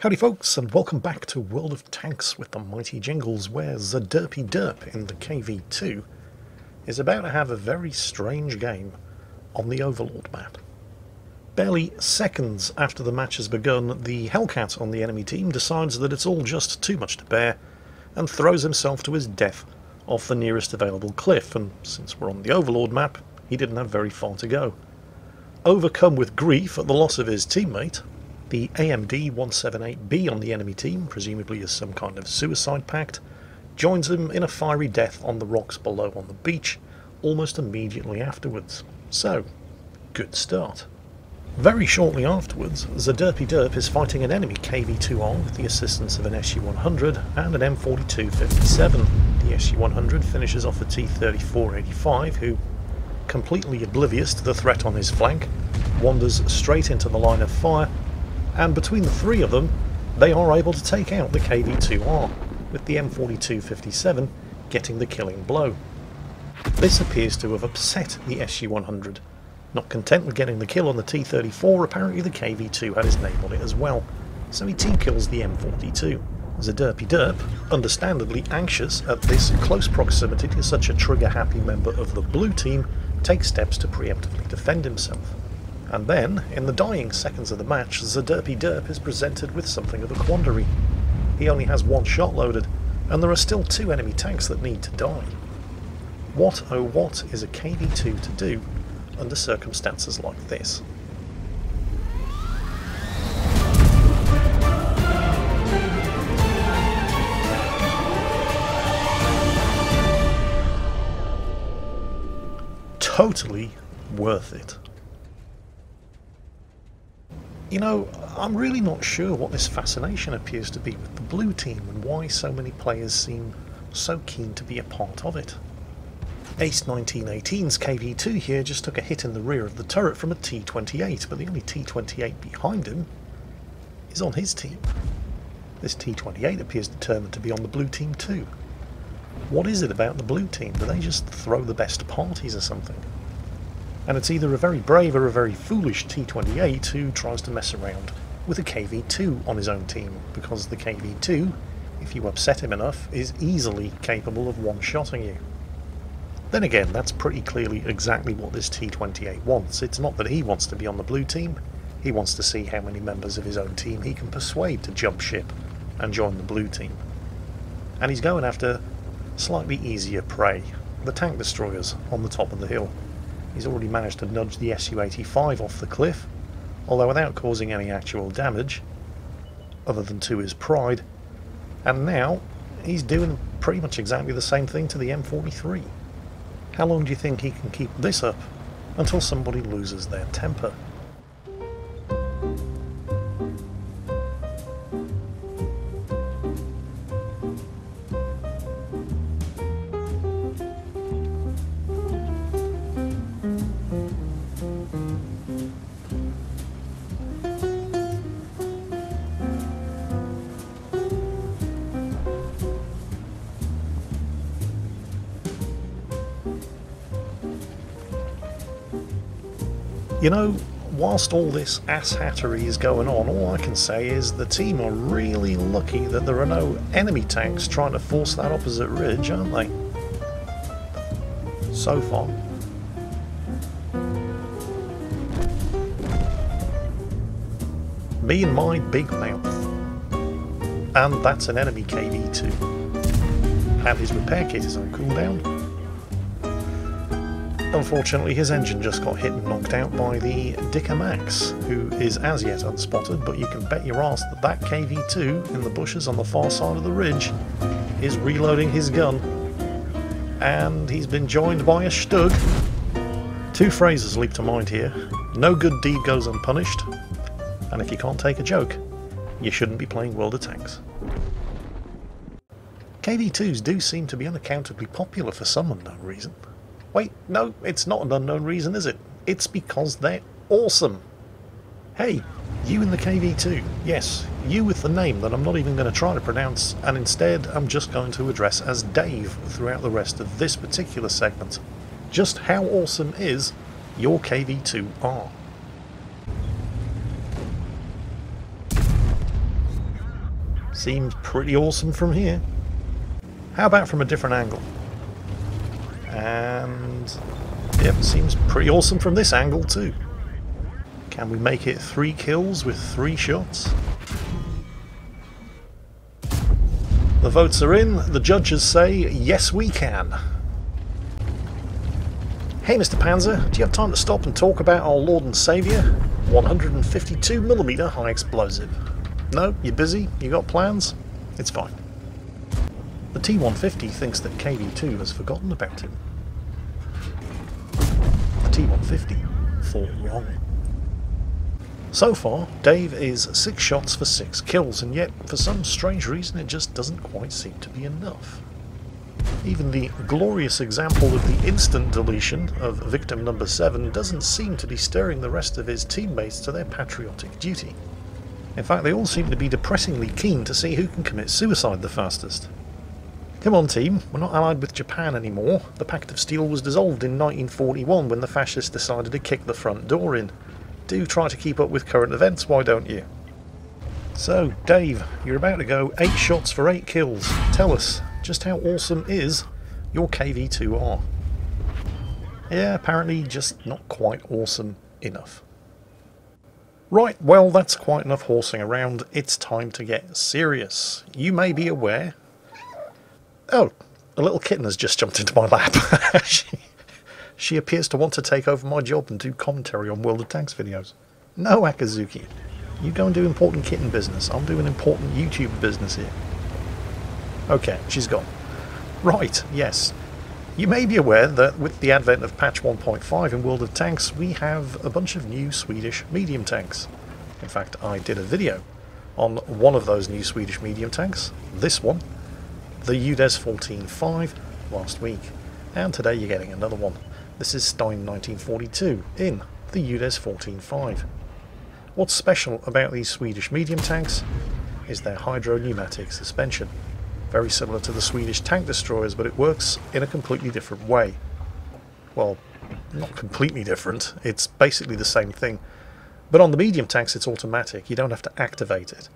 Howdy folks, and welcome back to World of Tanks with the mighty Jingles, where Derp in the KV2 is about to have a very strange game on the Overlord map. Barely seconds after the match has begun, the Hellcat on the enemy team decides that it's all just too much to bear and throws himself to his death off the nearest available cliff, and since we're on the Overlord map, he didn't have very far to go. Overcome with grief at the loss of his teammate, the AMD 178B on the enemy team, presumably as some kind of suicide pact, joins him in a fiery death on the rocks below on the beach almost immediately afterwards. So, good start. Very shortly afterwards, Derp is fighting an enemy KV2R with the assistance of an SU-100 and an M42-57. The SU-100 finishes off a T-34-85 who, completely oblivious to the threat on his flank, wanders straight into the line of fire, and between the three of them, they are able to take out the KV2R, with the M42-57 getting the killing blow. This appears to have upset the SU-100. Not content with getting the kill on the T-34, apparently the KV2 had his name on it as well, so he team-kills the M42. Derp, understandably anxious at this close proximity to such a trigger-happy member of the blue team, takes steps to preemptively defend himself. And then, in the dying seconds of the match, Derp is presented with something of a quandary. He only has one shot loaded, and there are still two enemy tanks that need to die. What oh what is a KV2 to do under circumstances like this? Totally worth it. You know, I'm really not sure what this fascination appears to be with the blue team and why so many players seem so keen to be a part of it. Ace 1918's KV2 here just took a hit in the rear of the turret from a T-28, but the only T-28 behind him is on his team. This T-28 appears determined to be on the blue team too. What is it about the blue team? Do they just throw the best parties or something? And it's either a very brave or a very foolish T-28 who tries to mess around with a KV2 on his own team, because the KV2, if you upset him enough, is easily capable of one-shotting you. Then again, that's pretty clearly exactly what this T-28 wants. It's not that he wants to be on the blue team, he wants to see how many members of his own team he can persuade to jump ship and join the blue team. And he's going after slightly easier prey, the tank destroyers on the top of the hill. He's already managed to nudge the Su-85 off the cliff, although without causing any actual damage, other than to his pride, and now he's doing pretty much exactly the same thing to the M43. How long do you think he can keep this up until somebody loses their temper? You know, whilst all this asshattery is going on, all I can say is the team are really lucky that there are no enemy tanks trying to force that opposite ridge, aren't they? So far. Me and my big mouth. And that's an enemy KV2. And his repair kit is on cooldown. Unfortunately, his engine just got hit and knocked out by the Dicker Max, who is as yet unspotted, but you can bet your ass that that KV2 in the bushes on the far side of the ridge is reloading his gun. And he's been joined by a Stug. Two phrases leap to mind here: no good deed goes unpunished, and if you can't take a joke, you shouldn't be playing World of Tanks. KV2s do seem to be unaccountably popular for some unknown reason. Wait, no, it's not an unknown reason, is it? It's because they're awesome. Hey, you in the KV2. Yes, you with the name that I'm not even going to try to pronounce, and instead I'm just going to address as Dave throughout the rest of this particular segment. Just how awesome is your KV2R? Seems pretty awesome from here. How about from a different angle? And yep, seems pretty awesome from this angle too. Can we make it 3 kills with 3 shots? The votes are in. The judges say yes we can. Hey Mr. Panzer, do you have time to stop and talk about our Lord and Saviour? 152mm high explosive. No, you're busy? You got plans? It's fine. The T-150 thinks that KV2 has forgotten about him. The T-150 thought wrong. So far, Dave is 6 shots for 6 kills, and yet, for some strange reason, it just doesn't quite seem to be enough. Even the glorious example of the instant deletion of victim number 7 doesn't seem to be stirring the rest of his teammates to their patriotic duty. In fact, they all seem to be depressingly keen to see who can commit suicide the fastest. Come on team, we're not allied with Japan anymore. The Pact of Steel was dissolved in 1941 when the fascists decided to kick the front door in. Do try to keep up with current events, why don't you? So, Dave, you're about to go 8 shots for 8 kills. Tell us, just how awesome is your KV2R? Yeah, apparently just not quite awesome enough. Right, well that's quite enough horsing around, it's time to get serious. You may be aware... Oh, a little kitten has just jumped into my lap. She appears to want to take over my job and do commentary on World of Tanks videos. No, Akazuki. You go and do important kitten business. I'm doing important YouTube business here. Okay, she's gone. Right, yes. You may be aware that with the advent of patch 1.5 in World of Tanks, we have a bunch of new Swedish medium tanks. In fact, I did a video on one of those new Swedish medium tanks, this one, the UDES 14.5, last week. And today you're getting another one. This is Stein 1942 in the UDES 14.5. What's special about these Swedish medium tanks is their hydro-pneumatic suspension. Very similar to the Swedish tank destroyers, but it works in a completely different way. Well, not completely different, it's basically the same thing. But on the medium tanks it's automatic, you don't have to activate it.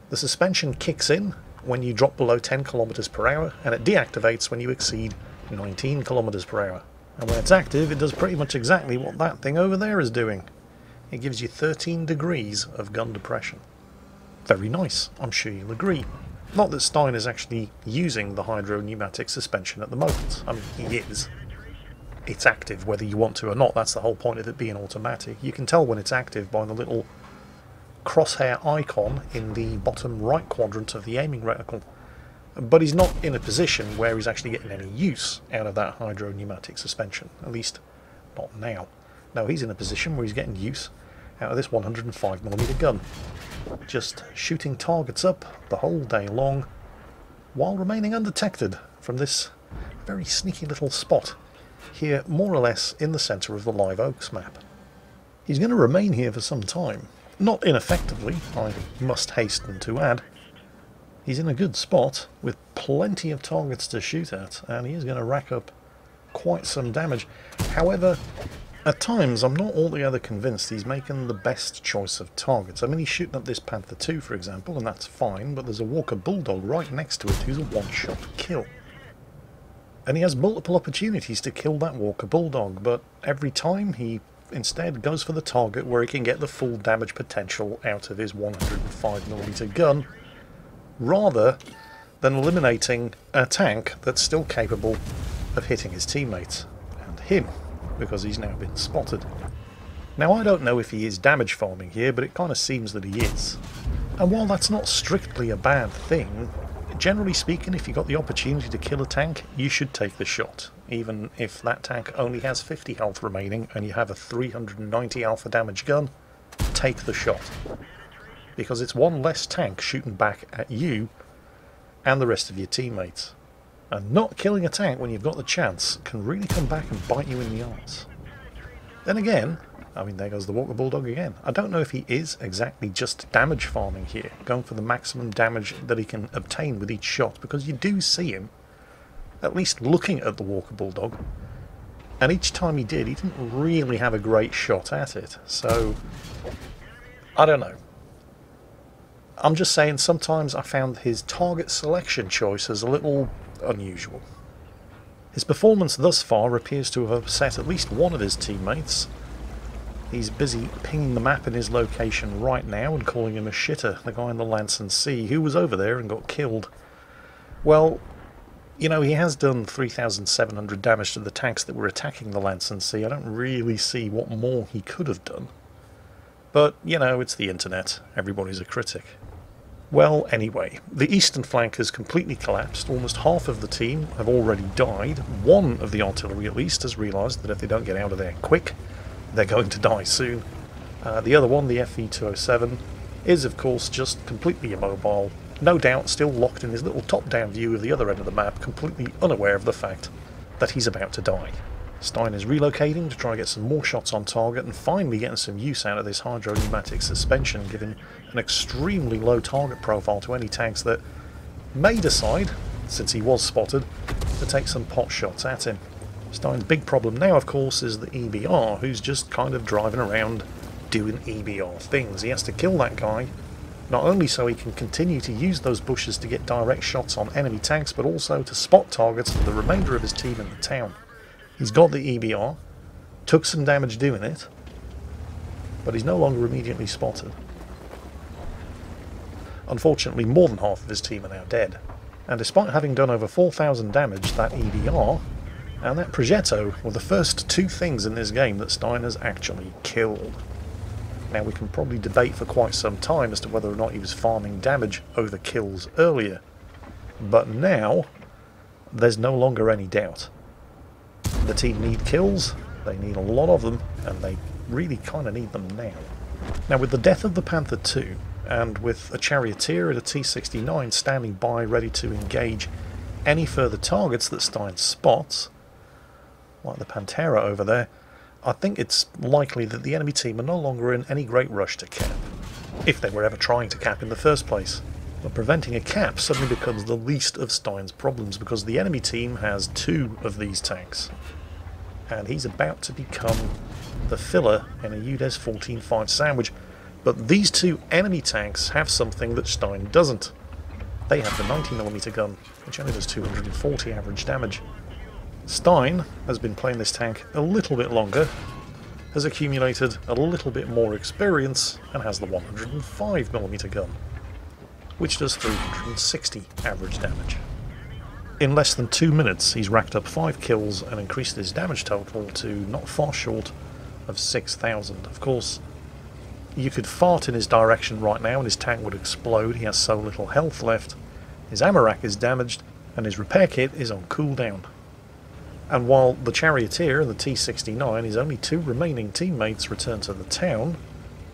The suspension kicks in when you drop below 10 km per hour, and it deactivates when you exceed 19 km per hour. And when it's active, it does pretty much exactly what that thing over there is doing. It gives you 13 degrees of gun depression. Very nice, I'm sure you'll agree. Not that Stein is actually using the hydro-pneumatic suspension at the moment. I mean, he is. It's active whether you want to or not, that's the whole point of it being automatic. You can tell when it's active by the little crosshair icon in the bottom right quadrant of the aiming reticle. But he's not in a position where he's actually getting any use out of that hydro-pneumatic suspension. At least, not now. No, he's in a position where he's getting use out of this 105mm gun. Just shooting targets up the whole day long, while remaining undetected from this very sneaky little spot, here more or less in the centre of the Live Oaks map. He's going to remain here for some time. Not ineffectively, I must hasten to add. He's in a good spot, with plenty of targets to shoot at, and he is going to rack up quite some damage. However, at times I'm not altogether convinced he's making the best choice of targets. I mean, he's shooting up this Panther II, for example, and that's fine, but there's a Walker Bulldog right next to it who's a one-shot kill. And he has multiple opportunities to kill that Walker Bulldog, but every time he instead goes for the target where he can get the full damage potential out of his 105mm gun, rather than eliminating a tank that's still capable of hitting his teammates, and him, because he's now been spotted. Now, I don't know if he is damage farming here, but it kind of seems that he is. And while that's not strictly a bad thing, generally speaking, if you got the opportunity to kill a tank, you should take the shot. Even if that tank only has 50 health remaining and you have a 390 alpha damage gun, take the shot. Because it's one less tank shooting back at you and the rest of your teammates. And not killing a tank when you've got the chance can really come back and bite you in the arse. Then again, I mean, there goes the Walker Bulldog again. I don't know if he is exactly just damage farming here, going for the maximum damage that he can obtain with each shot, because you do see him at least looking at the Walker Bulldog, and each time he did, he didn't really have a great shot at it. So I don't know. I'm just saying, sometimes I found his target selection choices a little unusual. His performance thus far appears to have upset at least one of his teammates. He's busy pinging the map in his location right now and calling him a shitter, the guy in the Lance and Sea, who was over there and got killed. Well, you know, he has done 3,700 damage to the tanks that were attacking the Lance and Sea. I don't really see what more he could have done. But, you know, it's the internet. Everybody's a critic. Well, anyway, the eastern flank has completely collapsed. Almost half of the team have already died. One of the artillery, at least, has realised that if they don't get out of there quick, they're going to die soon. The other one, the FV207, is, of course, just completely immobile. No doubt still locked in his little top-down view of the other end of the map, completely unaware of the fact that he's about to die. Stein is relocating to try and get some more shots on target and finally getting some use out of this hydro-pneumatic suspension, giving an extremely low target profile to any tanks that may decide, since he was spotted, to take some pot shots at him. Stein's big problem now, of course, is the EBR, who's just kind of driving around doing EBR things. He has to kill that guy, not only so he can continue to use those bushes to get direct shots on enemy tanks, but also to spot targets for the remainder of his team in the town. He's got the EBR, took some damage doing it, but he's no longer immediately spotted. Unfortunately, more than half of his team are now dead, and despite having done over 4,000 damage, that EBR and that Progetto were the first two things in this game that Stein has actually killed. Now, we can probably debate for quite some time as to whether or not he was farming damage over kills earlier, but now there's no longer any doubt. The team need kills, they need a lot of them, and they really kind of need them now. Now, with the death of the Panther II, and with a Charioteer and a T-69 standing by ready to engage any further targets that Stein spots, like the Pantera over there, I think it's likely that the enemy team are no longer in any great rush to cap, if they were ever trying to cap in the first place. But preventing a cap suddenly becomes the least of Stein's problems, because the enemy team has two of these tanks, and he's about to become the filler in a UDES 14-5 sandwich. But these two enemy tanks have something that Stein doesn't. They have the 90mm gun, which only does 240 average damage. Stein has been playing this tank a little bit longer, has accumulated a little bit more experience, and has the 105mm gun, which does 360 average damage. In less than 2 minutes, he's racked up 5 kills and increased his damage total to not far short of 6,000. Of course, you could fart in his direction right now and his tank would explode. He has so little health left. His ammo rack is damaged and his repair kit is on cooldown. And while the Charioteer and the T-69, his only two remaining teammates, return to the town,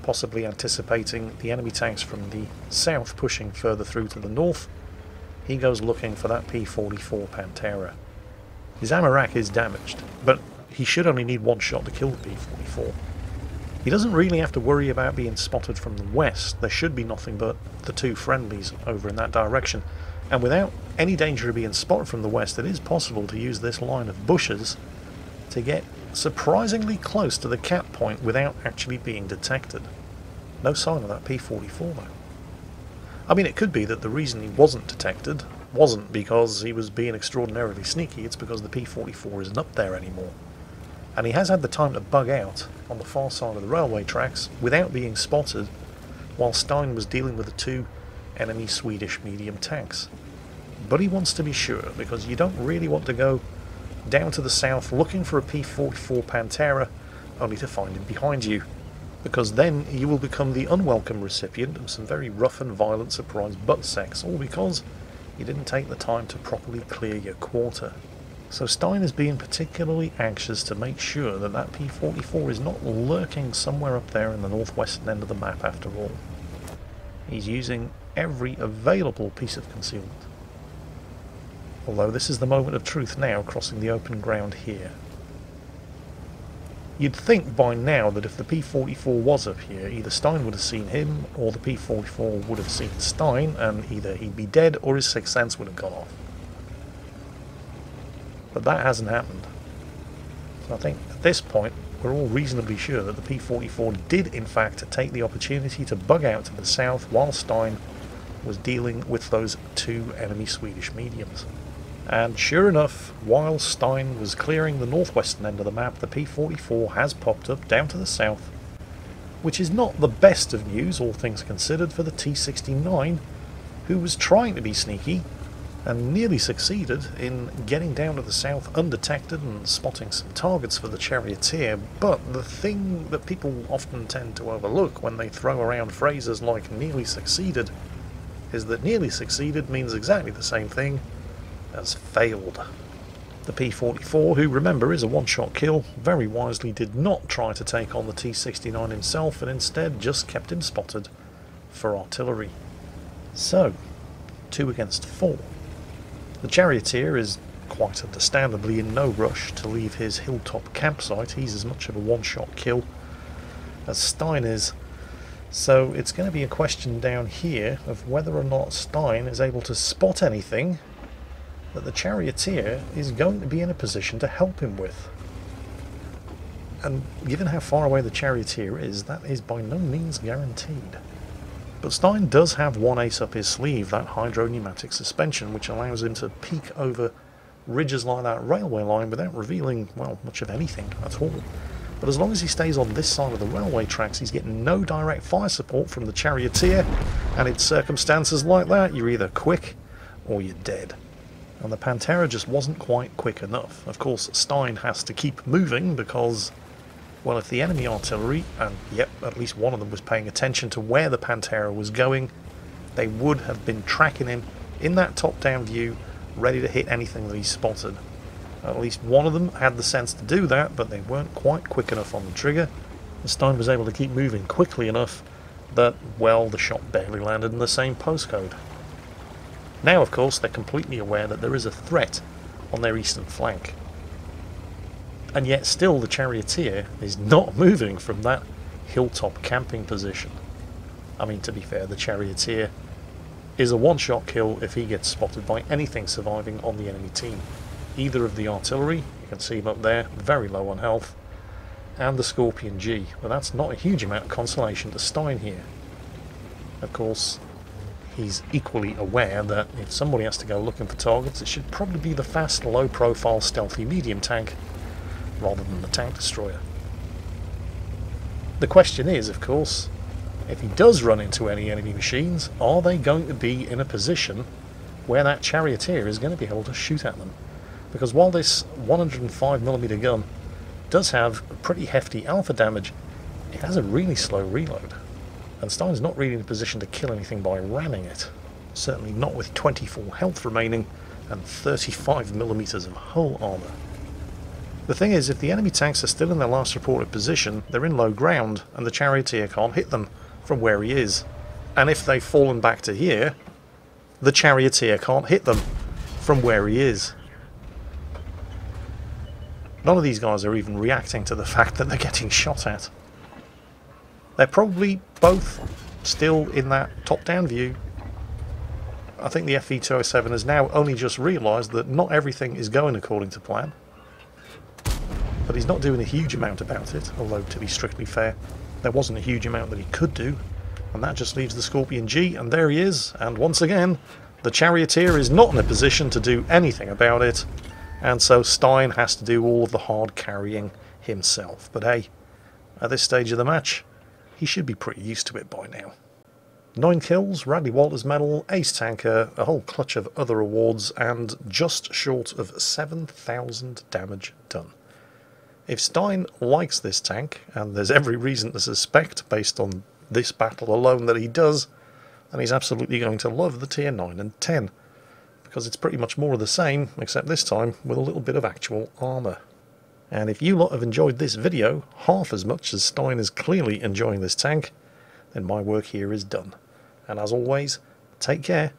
possibly anticipating the enemy tanks from the south pushing further through to the north, he goes looking for that P-44 Pantera. His ammo rack is damaged, but he should only need one shot to kill the P-44. He doesn't really have to worry about being spotted from the west. There should be nothing but the two friendlies over in that direction, and without any danger of being spotted from the west, it is possible to use this line of bushes to get surprisingly close to the cap point without actually being detected. No sign of that P-44 though. I mean, it could be that the reason he wasn't detected wasn't because he was being extraordinarily sneaky, it's because the P-44 isn't up there anymore. And he has had the time to bug out on the far side of the railway tracks without being spotted while Stein was dealing with the two enemy Swedish medium tanks. But he wants to be sure, because you don't really want to go down to the south looking for a P-44 Pantera only to find him behind you, because then you will become the unwelcome recipient of some very rough and violent surprise butt sex, all because you didn't take the time to properly clear your quarter. So Stein is being particularly anxious to make sure that that P-44 is not lurking somewhere up there in the northwestern end of the map after all. He's using every available piece of concealment. Although this is the moment of truth now, crossing the open ground here. You'd think by now that if the P-44 was up here, either Stein would have seen him, or the P-44 would have seen Stein, and either he'd be dead or his sixth sense would have gone off. But that hasn't happened. So I think at this point we're all reasonably sure that the P-44 did in fact take the opportunity to bug out to the south while Stein was dealing with those two enemy Swedish mediums. And sure enough, while Stein was clearing the northwestern end of the map, the P-44 has popped up down to the south, which is not the best of news, all things considered, for the T-69, who was trying to be sneaky and nearly succeeded in getting down to the south undetected and spotting some targets for the Charioteer. But the thing that people often tend to overlook when they throw around phrases like nearly succeeded is that nearly succeeded means exactly the same thing as failed. The P-44, who remember is a one-shot kill, very wisely did not try to take on the T-69 himself and instead just kept him spotted for artillery. So, 2 against 4. The Charioteer is quite understandably in no rush to leave his hilltop campsite. He's as much of a one-shot kill as Stein is. So it's going to be a question down here of whether or not Stein is able to spot anything that the Charioteer is going to be in a position to help him with. And given how far away the Charioteer is, that is by no means guaranteed. But Stein does have one ace up his sleeve, that hydro-pneumatic suspension, which allows him to peek over ridges like that railway line without revealing, well, much of anything at all. But as long as he stays on this side of the railway tracks, he's getting no direct fire support from the Charioteer, and in circumstances like that, you're either quick or you're dead. And the Pantera just wasn't quite quick enough. Of course, Stein has to keep moving because, well, if the enemy artillery, and yep, at least one of them was paying attention to where the Pantera was going, they would have been tracking him in that top-down view, ready to hit anything that he spotted. At least one of them had the sense to do that, but they weren't quite quick enough on the trigger. And Stein was able to keep moving quickly enough that, well, the shot barely landed in the same postcode. Now, of course, they're completely aware that there is a threat on their eastern flank. And yet still the Charioteer is not moving from that hilltop camping position. I mean, to be fair, the Charioteer is a one-shot kill if he gets spotted by anything surviving on the enemy team. Either of the artillery, you can see him up there, very low on health, and the Scorpion G. But that's not a huge amount of consolation to Stein here. Of course, he's equally aware that if somebody has to go looking for targets, it should probably be the fast, low-profile, stealthy medium tank, rather than the tank destroyer. The question is, of course, if he does run into any enemy machines, are they going to be in a position where that Charioteer is going to be able to shoot at them? Because while this 105mm gun does have pretty hefty alpha damage, it has a really slow reload. And Stein's not really in a position to kill anything by ramming it. Certainly not with 24 health remaining and 35mm of hull armour. The thing is, if the enemy tanks are still in their last reported position, they're in low ground, and the Charioteer can't hit them from where he is. And if they've fallen back to here, the Charioteer can't hit them from where he is. None of these guys are even reacting to the fact that they're getting shot at. They're probably both still in that top-down view. I think the FV207 has now only just realised that not everything is going according to plan. But he's not doing a huge amount about it, although to be strictly fair, there wasn't a huge amount that he could do. And that just leaves the Scorpion G, and there he is. And once again, the Charioteer is not in a position to do anything about it. And so Stein has to do all of the hard carrying himself. But hey, at this stage of the match, he should be pretty used to it by now. 9 kills, Radley Walters medal, ace tanker, a whole clutch of other awards, and just short of 7,000 damage done. If Stein likes this tank, and there's every reason to suspect based on this battle alone that he does, then he's absolutely going to love the tier 9 and 10, because it's pretty much more of the same, except this time with a little bit of actual armour. And if you lot have enjoyed this video half as much as Stein is clearly enjoying this tank, then my work here is done. And as always, take care,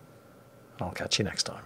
and I'll catch you next time.